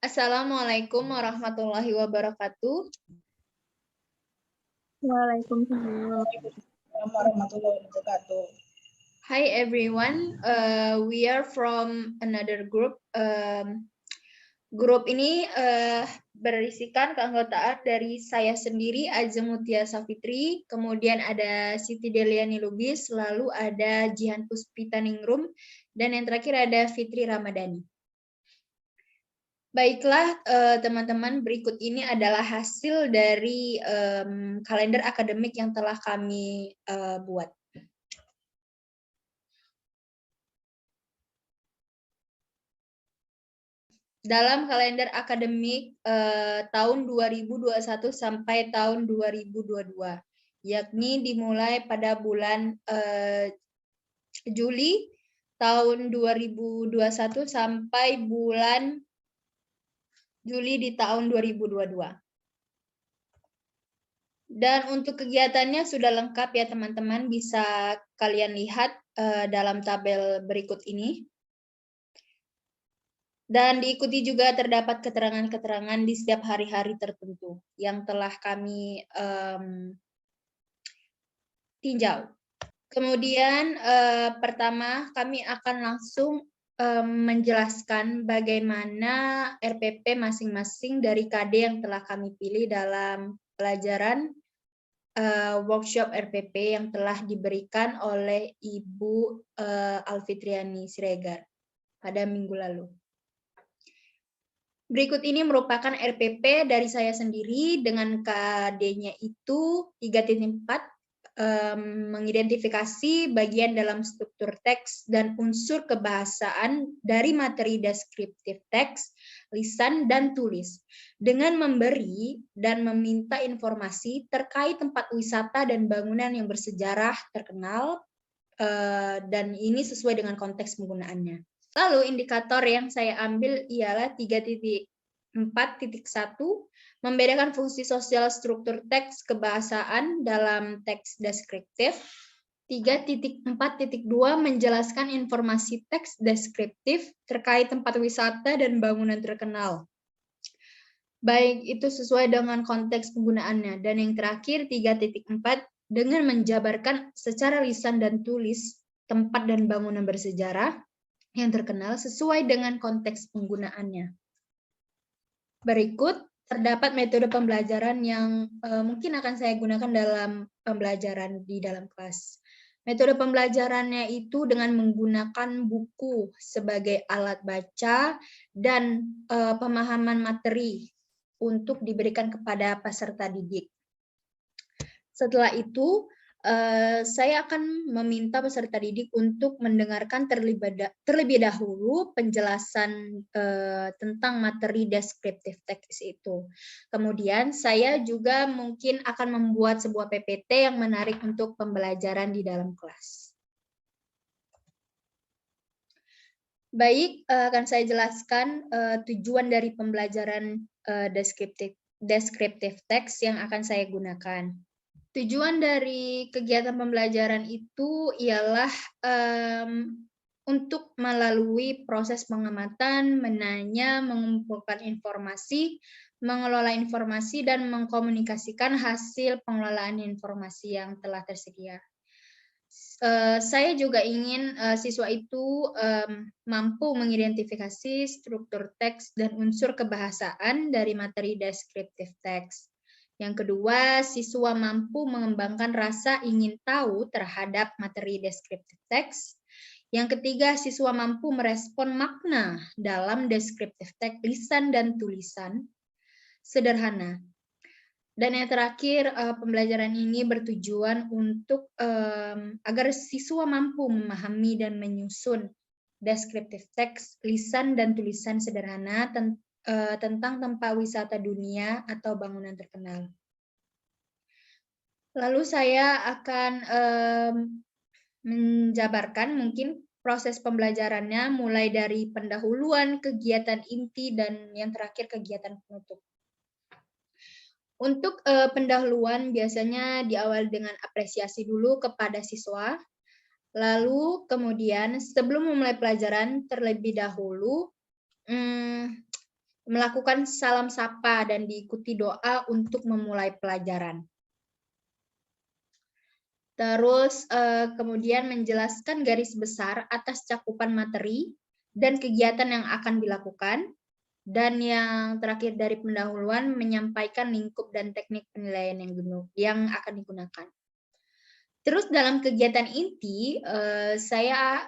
Assalamualaikum warahmatullahi wabarakatuh. Waalaikumsalam. Warahmatullahi wabarakatuh. Hi everyone, we are from another group. Grup ini berisikan keanggotaan dari saya sendiri, Azamutia Safitri, kemudian ada Siti Deliani Lubis, lalu ada Jihan Puspita Ningrum, dan yang terakhir ada Fitri Ramadhani. Baiklah, teman-teman, berikut ini adalah hasil dari kalender akademik yang telah kami buat. Dalam kalender akademik tahun 2021 sampai tahun 2022, yakni dimulai pada bulan Juli tahun 2021 sampai bulan Juli di tahun 2022. Dan untuk kegiatannya sudah lengkap ya teman-teman, bisa kalian lihat dalam tabel berikut ini. Dan diikuti juga terdapat keterangan-keterangan di setiap hari-hari tertentu yang telah kami tinjau. Kemudian pertama kami akan langsung menjelaskan bagaimana RPP masing-masing dari KD yang telah kami pilih dalam pelajaran workshop RPP yang telah diberikan oleh Ibu Alfitriani Siregar pada minggu lalu. Berikut ini merupakan RPP dari saya sendiri dengan KD-nya itu 3.4, mengidentifikasi bagian dalam struktur teks dan unsur kebahasaan dari materi deskriptif teks, lisan, dan tulis, dengan memberi dan meminta informasi terkait tempat wisata dan bangunan yang bersejarah terkenal, dan ini sesuai dengan konteks penggunaannya. Lalu indikator yang saya ambil ialah 3.4.1, membedakan fungsi sosial struktur teks kebahasaan dalam teks deskriptif. 3.4.2, menjelaskan informasi teks deskriptif terkait tempat wisata dan bangunan terkenal, baik itu sesuai dengan konteks penggunaannya. Dan yang terakhir 3.4, dengan menjabarkan secara lisan dan tulis tempat dan bangunan bersejarah yang terkenal sesuai dengan konteks penggunaannya. Berikut terdapat metode pembelajaran yang mungkin akan saya gunakan dalam pembelajaran di dalam kelas. Metode pembelajarannya itu dengan menggunakan buku sebagai alat baca dan pemahaman materi untuk diberikan kepada peserta didik. Setelah itu, saya akan meminta peserta didik untuk mendengarkan terlebih dahulu penjelasan tentang materi deskriptif teks itu. Kemudian saya juga mungkin akan membuat sebuah PPT yang menarik untuk pembelajaran di dalam kelas. Baik, akan saya jelaskan tujuan dari pembelajaran deskriptif teks yang akan saya gunakan. Tujuan dari kegiatan pembelajaran itu ialah untuk melalui proses pengamatan, menanya, mengumpulkan informasi, mengelola informasi, dan mengkomunikasikan hasil pengelolaan informasi yang telah tersedia. Saya juga ingin siswa itu mampu mengidentifikasi struktur teks dan unsur kebahasaan dari materi deskriptif teks. Yang kedua, siswa mampu mengembangkan rasa ingin tahu terhadap materi deskriptif teks. Yang ketiga, siswa mampu merespon makna dalam deskriptif teks lisan dan tulisan sederhana. Dan yang terakhir, pembelajaran ini bertujuan untuk agar siswa mampu memahami dan menyusun deskriptif teks lisan dan tulisan sederhana tentang tempat wisata dunia atau bangunan terkenal. Lalu saya akan menjabarkan mungkin proses pembelajarannya mulai dari pendahuluan, kegiatan inti, dan yang terakhir kegiatan penutup. Untuk pendahuluan biasanya diawali dengan apresiasi dulu kepada siswa. Lalu kemudian sebelum memulai pelajaran terlebih dahulu, melakukan salam sapa dan diikuti doa untuk memulai pelajaran. Terus kemudian menjelaskan garis besar atas cakupan materi dan kegiatan yang akan dilakukan. Dan yang terakhir dari pendahuluan, menyampaikan lingkup dan teknik penilaian yang akan digunakan. Terus dalam kegiatan inti, saya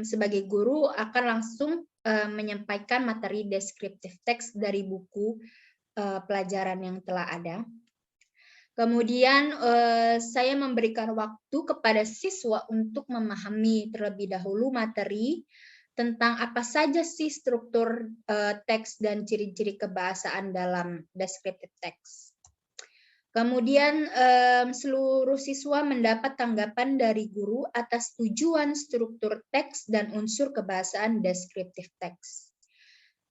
sebagai guru akan langsung menyampaikan materi deskriptif teks dari buku pelajaran yang telah ada. Kemudian saya memberikan waktu kepada siswa untuk memahami terlebih dahulu materi tentang apa saja sih struktur teks dan ciri-ciri kebahasaan dalam descriptive text. Kemudian seluruh siswa mendapat tanggapan dari guru atas tujuan struktur teks dan unsur kebahasaan descriptive text.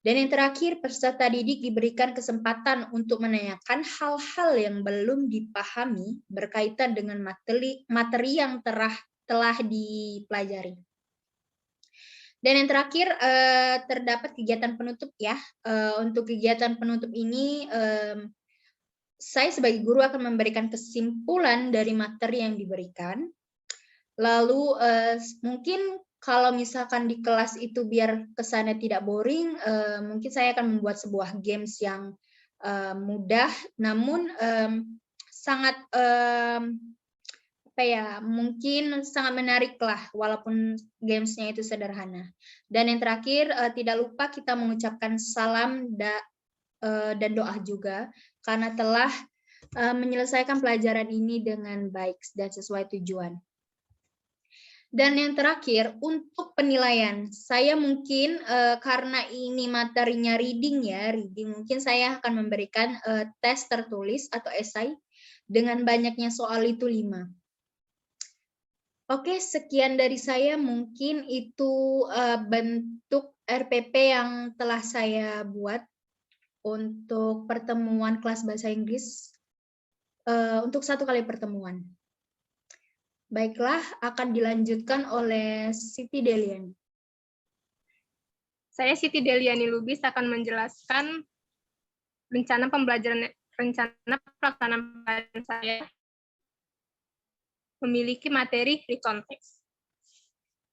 Dan yang terakhir, peserta didik diberikan kesempatan untuk menanyakan hal-hal yang belum dipahami berkaitan dengan materi yang telah dipelajari. Dan yang terakhir, terdapat kegiatan penutup ya. Untuk kegiatan penutup ini, saya sebagai guru akan memberikan kesimpulan dari materi yang diberikan. Lalu mungkin kalau misalkan di kelas itu biar kesannya tidak boring, mungkin saya akan membuat sebuah games yang mudah, namun sangat mungkin sangat menarik lah, walaupun gamesnya itu sederhana. Dan yang terakhir, tidak lupa kita mengucapkan salam dan doa juga, karena telah menyelesaikan pelajaran ini dengan baik dan sesuai tujuan. Dan yang terakhir, untuk penilaian, saya mungkin karena ini materinya reading, mungkin saya akan memberikan tes tertulis atau esai dengan banyaknya soal itu 5. Oke, sekian dari saya, mungkin itu bentuk RPP yang telah saya buat untuk pertemuan kelas bahasa Inggris untuk 1 kali pertemuan. Baiklah, akan dilanjutkan oleh Siti Deliani. Saya Siti Deliani Lubis akan menjelaskan rencana pelaksanaan pelajaran saya memiliki materi recontext.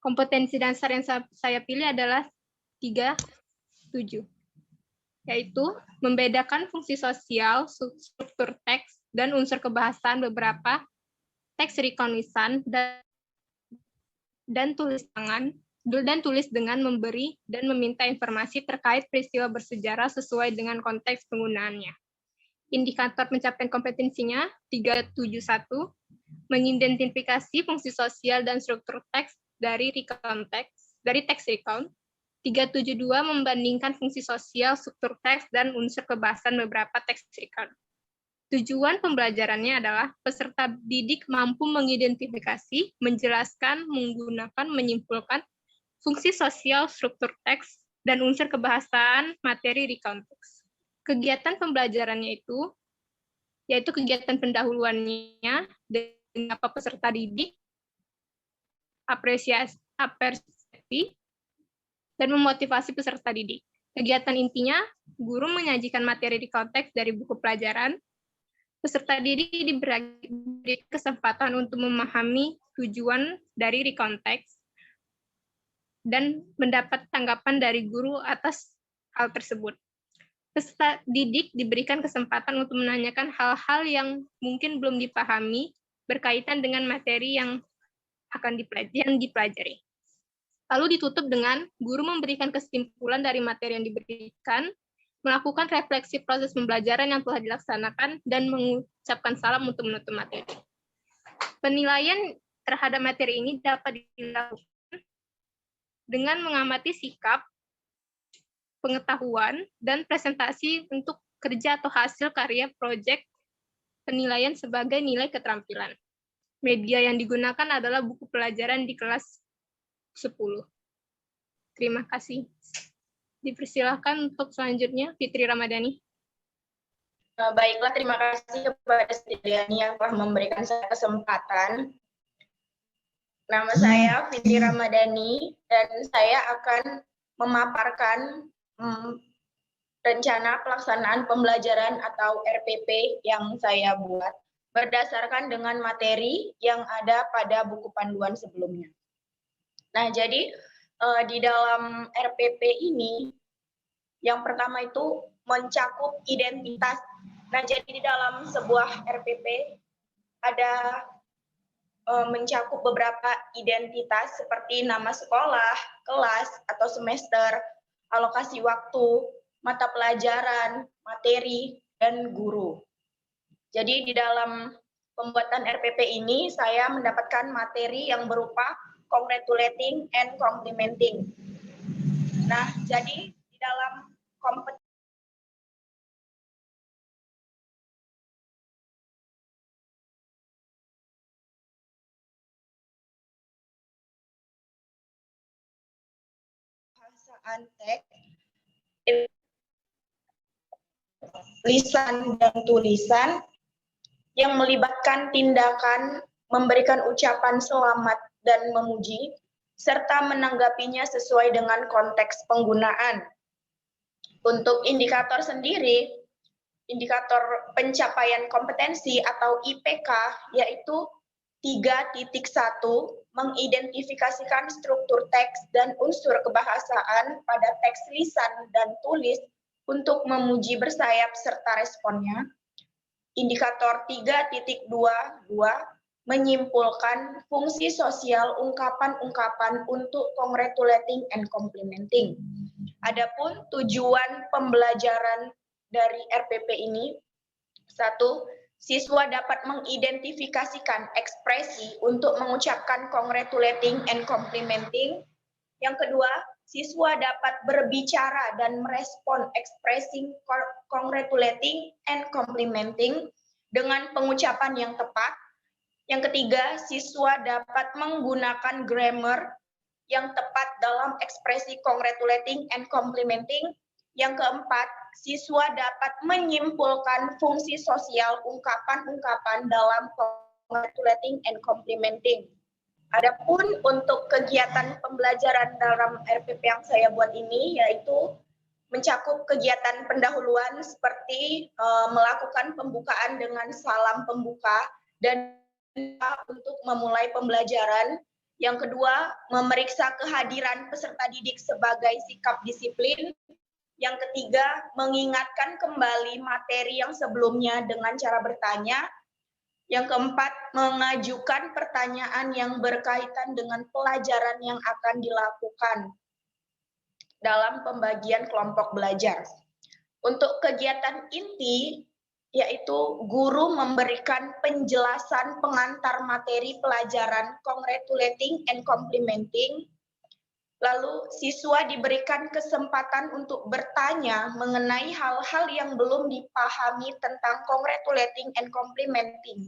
Kompetensi dasar yang saya pilih adalah 3-7, yaitu membedakan fungsi sosial, struktur teks, dan unsur kebahasaan beberapa teks rekognisan dan tulis tangan dan tulis dengan memberi dan meminta informasi terkait peristiwa bersejarah sesuai dengan konteks penggunaannya. Indikator pencapaian kompetensinya 371, mengidentifikasi fungsi sosial dan struktur teks dari teks recount. 372 membandingkan fungsi sosial, struktur teks, dan unsur kebahasaan beberapa teks recount. Tujuan pembelajarannya adalah peserta didik mampu mengidentifikasi, menjelaskan, menggunakan, menyimpulkan fungsi sosial, struktur teks, dan unsur kebahasaan materi recount text. Kegiatan pembelajarannya yaitu kegiatan pendahuluannya dengan peserta didik, apresiasi, dan memotivasi peserta didik. Kegiatan intinya, guru menyajikan materi recount text dari buku pelajaran. Peserta didik diberi kesempatan untuk memahami tujuan dari recount text dan mendapat tanggapan dari guru atas hal tersebut. Peserta didik diberikan kesempatan untuk menanyakan hal-hal yang mungkin belum dipahami berkaitan dengan materi yang akan dipelajari. Lalu ditutup dengan guru memberikan kesimpulan dari materi yang diberikan, melakukan refleksi proses pembelajaran yang telah dilaksanakan, dan mengucapkan salam untuk menutup materi. Penilaian terhadap materi ini dapat dilakukan dengan mengamati sikap, pengetahuan, dan presentasi untuk kerja atau hasil karya proyek penilaian sebagai nilai keterampilan. Media yang digunakan adalah buku pelajaran di kelas 10. Terima kasih. Dipersilakan untuk selanjutnya, Fitri Ramadhani. Baiklah, terima kasih kepada Siti Deliani yang telah memberikan saya kesempatan. Nama saya Fitri Ramadhani dan saya akan memaparkan rencana pelaksanaan pembelajaran atau RPP yang saya buat berdasarkan dengan materi yang ada pada buku panduan sebelumnya. Nah, jadi di dalam RPP ini, yang pertama itu mencakup identitas. Nah, jadi di dalam sebuah RPP ada mencakup beberapa identitas seperti nama sekolah, kelas atau semester, alokasi waktu, mata pelajaran, materi, dan guru. Jadi di dalam pembuatan RPP ini saya mendapatkan materi yang berupa congratulating and complimenting. Nah, jadi di dalam kompetensi bahasaan teks, lisan dan tulisan yang melibatkan tindakan memberikan ucapan selamat dan memuji, serta menanggapinya sesuai dengan konteks penggunaan. Untuk indikator sendiri, indikator pencapaian kompetensi atau IPK, yaitu 3.1, mengidentifikasikan struktur teks dan unsur kebahasaan pada teks lisan dan tulis untuk memuji bersayap serta responnya. Indikator 3.22 menyimpulkan fungsi sosial ungkapan-ungkapan untuk congratulating and complimenting. Adapun tujuan pembelajaran dari RPP ini, 1, siswa dapat mengidentifikasikan ekspresi untuk mengucapkan congratulating and complimenting. Yang kedua, siswa dapat berbicara dan merespon expressing congratulating and complimenting dengan pengucapan yang tepat. Yang ketiga, siswa dapat menggunakan grammar yang tepat dalam ekspresi congratulating and complimenting. Yang keempat, siswa dapat menyimpulkan fungsi sosial ungkapan-ungkapan dalam congratulating and complimenting. Adapun untuk kegiatan pembelajaran dalam RPP yang saya buat ini, yaitu mencakup kegiatan pendahuluan seperti melakukan pembukaan dengan salam pembuka dan untuk memulai pembelajaran. Yang kedua, memeriksa kehadiran peserta didik sebagai sikap disiplin. Yang ketiga, mengingatkan kembali materi yang sebelumnya dengan cara bertanya. Yang keempat, mengajukan pertanyaan yang berkaitan dengan pelajaran yang akan dilakukan dalam pembagian kelompok belajar. Untuk kegiatan inti, yaitu guru memberikan penjelasan pengantar materi pelajaran congratulating and complimenting. Lalu siswa diberikan kesempatan untuk bertanya mengenai hal-hal yang belum dipahami tentang congratulating and complimenting.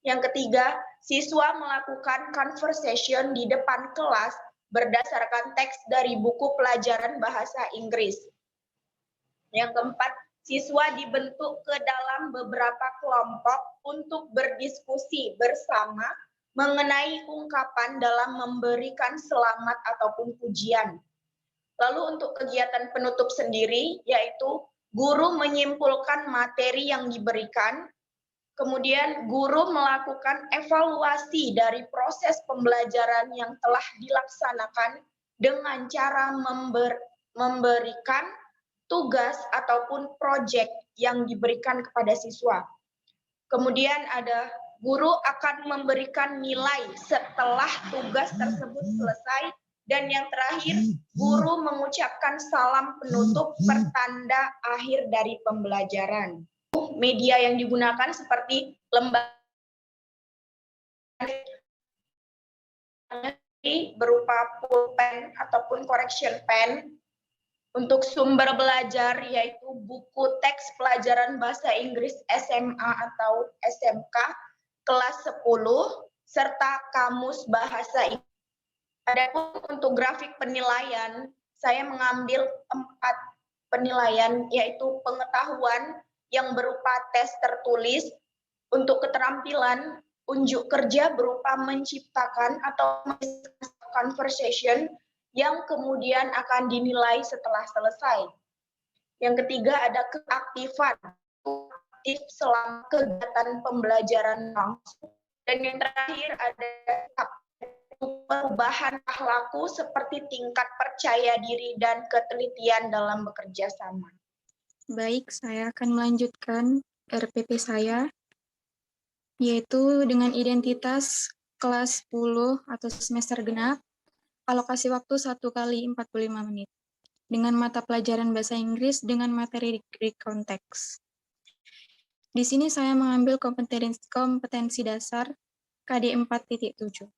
Yang ketiga, siswa melakukan conversation di depan kelas berdasarkan teks dari buku pelajaran bahasa Inggris. Yang keempat, siswa dibentuk ke dalam beberapa kelompok untuk berdiskusi bersama mengenai ungkapan dalam memberikan selamat ataupun pujian. Lalu untuk kegiatan penutup sendiri, yaitu guru menyimpulkan materi yang diberikan, kemudian guru melakukan evaluasi dari proses pembelajaran yang telah dilaksanakan dengan cara memberikan tugas ataupun proyek yang diberikan kepada siswa. Kemudian ada guru akan memberikan nilai setelah tugas tersebut selesai. Dan yang terakhir, guru mengucapkan salam penutup pertanda akhir dari pembelajaran. Media yang digunakan seperti lembaga berupa pulpen ataupun correction pen. Untuk sumber belajar yaitu buku teks pelajaran bahasa Inggris SMA atau SMK kelas 10 serta kamus bahasa Inggris. Adapun untuk grafik penilaian, saya mengambil 4 penilaian yaitu pengetahuan yang berupa tes tertulis, untuk keterampilan unjuk kerja berupa menciptakan atau conversation yang kemudian akan dinilai setelah selesai. Yang ketiga ada keaktifan, aktif selama kegiatan pembelajaran langsung. Dan yang terakhir ada perubahan perilaku seperti tingkat percaya diri dan ketelitian dalam bekerja sama. Baik, saya akan melanjutkan RPP saya, yaitu dengan identitas kelas 10 atau semester genap, alokasi waktu 1 kali 45 menit, dengan mata pelajaran bahasa Inggris dengan materi konteks. Di sini saya mengambil kompetensi dasar KD 4.7.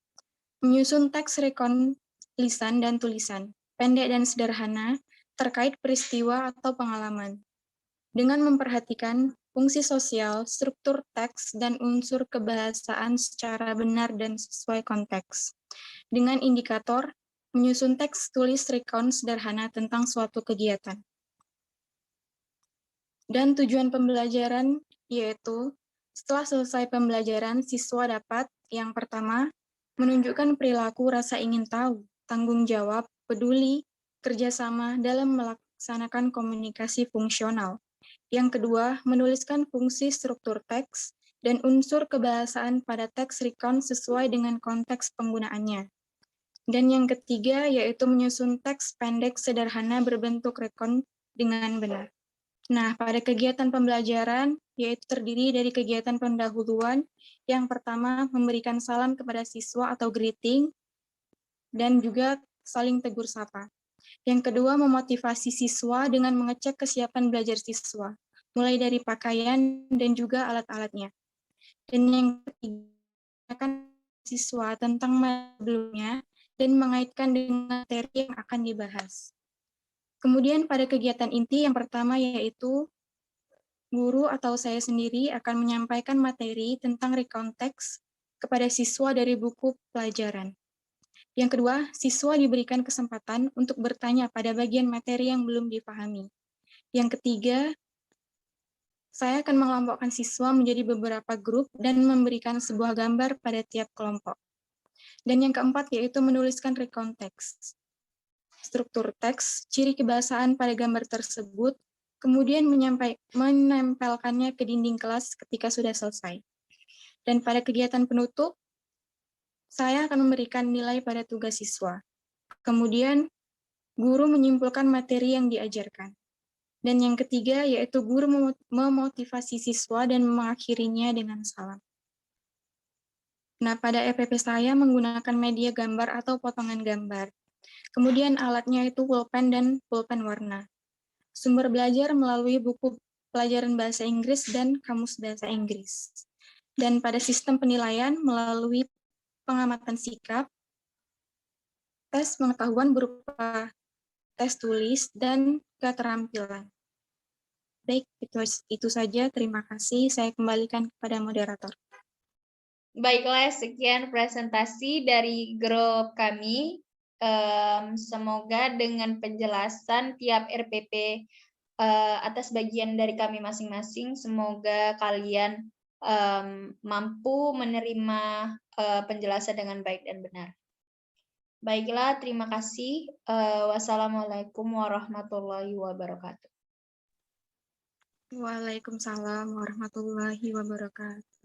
Menyusun teks rekon lisan dan tulisan, pendek dan sederhana, terkait peristiwa atau pengalaman. Dengan memperhatikan fungsi sosial, struktur teks, dan unsur kebahasaan secara benar dan sesuai konteks. Dengan indikator, menyusun teks tulis rekon sederhana tentang suatu kegiatan. Dan tujuan pembelajaran yaitu, setelah selesai pembelajaran, siswa dapat, yang pertama, menunjukkan perilaku rasa ingin tahu, tanggung jawab, peduli, kerjasama dalam melaksanakan komunikasi fungsional. Yang kedua, menuliskan fungsi struktur teks dan unsur kebahasaan pada teks rekon sesuai dengan konteks penggunaannya. Dan yang ketiga, yaitu menyusun teks pendek sederhana berbentuk rekon dengan benar. Nah, pada kegiatan pembelajaran, yaitu terdiri dari kegiatan pendahuluan, yang pertama memberikan salam kepada siswa atau greeting, dan juga saling tegur sapa. Yang kedua, memotivasi siswa dengan mengecek kesiapan belajar siswa, mulai dari pakaian dan juga alat-alatnya. Dan yang ketiga, akan siswa tentang sebelumnya dan mengaitkan dengan materi yang akan dibahas. Kemudian pada kegiatan inti yang pertama yaitu guru atau saya sendiri akan menyampaikan materi tentang rekonteks kepada siswa dari buku pelajaran. Yang kedua, siswa diberikan kesempatan untuk bertanya pada bagian materi yang belum dipahami. Yang ketiga, saya akan mengelompokkan siswa menjadi beberapa grup dan memberikan sebuah gambar pada tiap kelompok. Dan yang keempat yaitu menuliskan rekonteks. Struktur teks, ciri kebahasaan pada gambar tersebut, kemudian menempelkannya ke dinding kelas ketika sudah selesai. Dan pada kegiatan penutup, saya akan memberikan nilai pada tugas siswa. Kemudian, guru menyimpulkan materi yang diajarkan. Dan yang ketiga, yaitu guru memotivasi siswa dan mengakhirinya dengan salam. Nah, pada RPP saya menggunakan media gambar atau potongan gambar. Kemudian alatnya itu pulpen dan pulpen warna. Sumber belajar melalui buku pelajaran bahasa Inggris dan kamus bahasa Inggris. Dan pada sistem penilaian melalui pengamatan sikap, tes pengetahuan berupa tes tulis, dan keterampilan. Baik, itu saja. Terima kasih. Saya kembalikan kepada moderator. Baiklah, sekian presentasi dari grup kami. Semoga dengan penjelasan tiap RPP atas bagian dari kami masing-masing, semoga kalian mampu menerima penjelasan dengan baik dan benar. Baiklah, terima kasih. Wassalamualaikum warahmatullahi wabarakatuh. Waalaikumsalam warahmatullahi wabarakatuh.